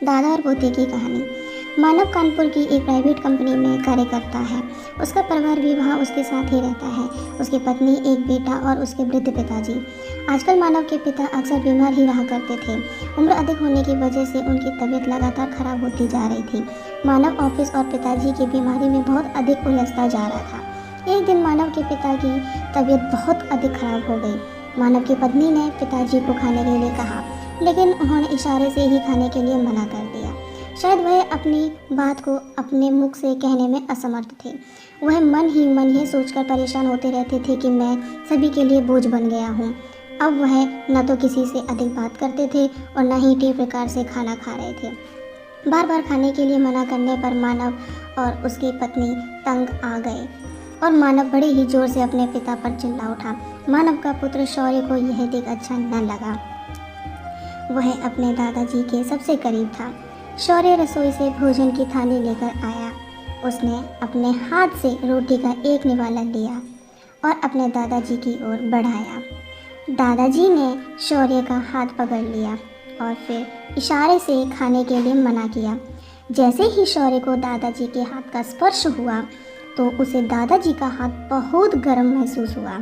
दादा और पोते की कहानी। मानव कानपुर की एक प्राइवेट कंपनी में कार्य करता है। उसका परिवार भी वहाँ उसके साथ ही रहता है, उसकी पत्नी, एक बेटा और उसके वृद्ध पिताजी। आजकल मानव के पिता अक्सर बीमार ही रहा करते थे। उम्र अधिक होने की वजह से उनकी तबीयत लगातार खराब होती जा रही थी। मानव ऑफिस और पिताजी की बीमारी में बहुत अधिक उलझता जा रहा था। एक दिन मानव के पिता की तबीयत बहुत अधिक खराब हो गई। मानव की पत्नी ने पिताजी को खाने के लिए कहा, लेकिन उन्होंने इशारे से ही खाने के लिए मना कर दिया। शायद वह अपनी बात को अपने मुख से कहने में असमर्थ थे। वह मन ही ये सोचकर परेशान होते रहते थे कि मैं सभी के लिए बोझ बन गया हूँ। अब वह न तो किसी से अधिक बात करते थे और न ही ठीक प्रकार से खाना खा रहे थे। बार बार खाने के लिए मना करने पर मानव और उसकी पत्नी तंग आ गए और मानव बड़े ही जोर से अपने पिता पर चिल्ला उठा। मानव का पुत्र शौर्य को यह देख अच्छा न लगा। वह अपने दादाजी के सबसे करीब था। शौर्य रसोई से भोजन की थाली लेकर आया। उसने अपने हाथ से रोटी का एक निवाला लिया और अपने दादाजी की ओर बढ़ाया। दादाजी ने शौर्य का हाथ पकड़ लिया और फिर इशारे से खाने के लिए मना किया। जैसे ही शौर्य को दादाजी के हाथ का स्पर्श हुआ तो उसे दादाजी का हाथ बहुत गर्म महसूस हुआ।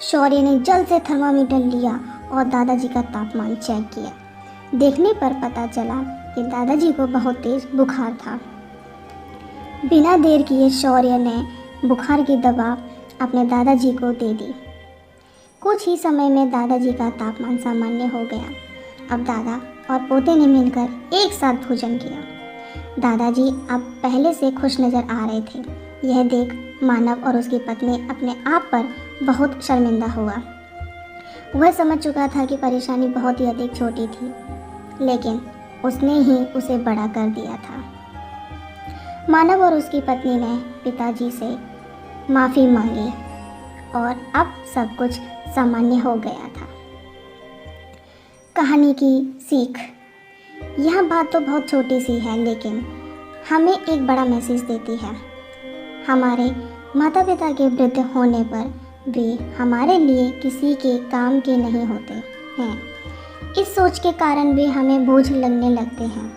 शौर्य ने जल्द से थर्मामीटर लिया और दादाजी का तापमान चेक किया। देखने पर पता चला कि दादाजी को बहुत तेज बुखार था। बिना देर किए शौर्य ने बुखार की दवा अपने दादाजी को दे दी। कुछ ही समय में दादाजी का तापमान सामान्य हो गया। अब दादा और पोते ने मिलकर एक साथ भोजन किया। दादाजी अब पहले से खुश नज़र आ रहे थे। यह देख मानव और उसकी पत्नी अपने आप पर बहुत शर्मिंदा हुआ। वह समझ चुका था कि परेशानी बहुत ही अधिक छोटी थी, लेकिन उसने ही उसे बड़ा कर दिया था। मानव और उसकी पत्नी ने पिताजी से माफ़ी मांगी और अब सब कुछ सामान्य हो गया था। कहानी की सीख। यह बात तो बहुत छोटी सी है, लेकिन हमें एक बड़ा मैसेज देती है। हमारे माता पिता के वृद्ध होने पर वे हमारे लिए किसी के काम के नहीं होते हैं। इस सोच के कारण वे हमें बोझ लगने लगते हैं।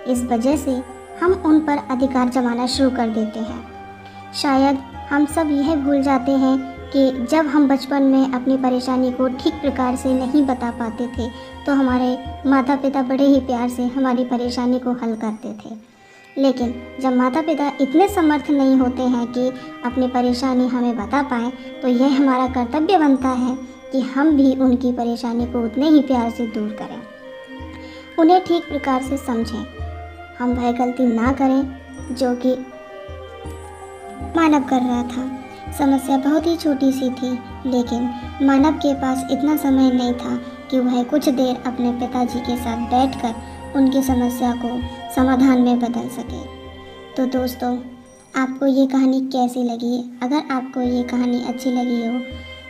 इस वजह से हम उन पर अधिकार जमाना शुरू कर देते हैं। शायद हम सब यह भूल जाते हैं कि जब हम बचपन में अपनी परेशानी को ठीक प्रकार से नहीं बता पाते थे तो हमारे माता पिता बड़े ही प्यार से हमारी परेशानी को हल करते थे। लेकिन जब माता पिता इतने समर्थ नहीं होते हैं कि अपनी परेशानी हमें बता पाएँ, तो यह हमारा कर्तव्य बनता है कि हम भी उनकी परेशानी को उतने ही प्यार से दूर करें, उन्हें ठीक प्रकार से समझें। हम वह गलती ना करें जो कि मानव कर रहा था। समस्या बहुत ही छोटी सी थी, लेकिन मानव के पास इतना समय नहीं था कि वह कुछ देर अपने पिताजी के साथ बैठकर उनकी समस्या को समाधान में बदल सके। तो दोस्तों, आपको ये कहानी कैसी लगी? अगर आपको ये कहानी अच्छी लगी हो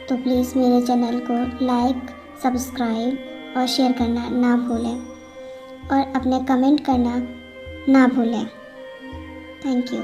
तो प्लीज़ मेरे चैनल को लाइक, सब्सक्राइब और शेयर करना ना भूलें और अपने कमेंट करना ना भूलें। Thank you.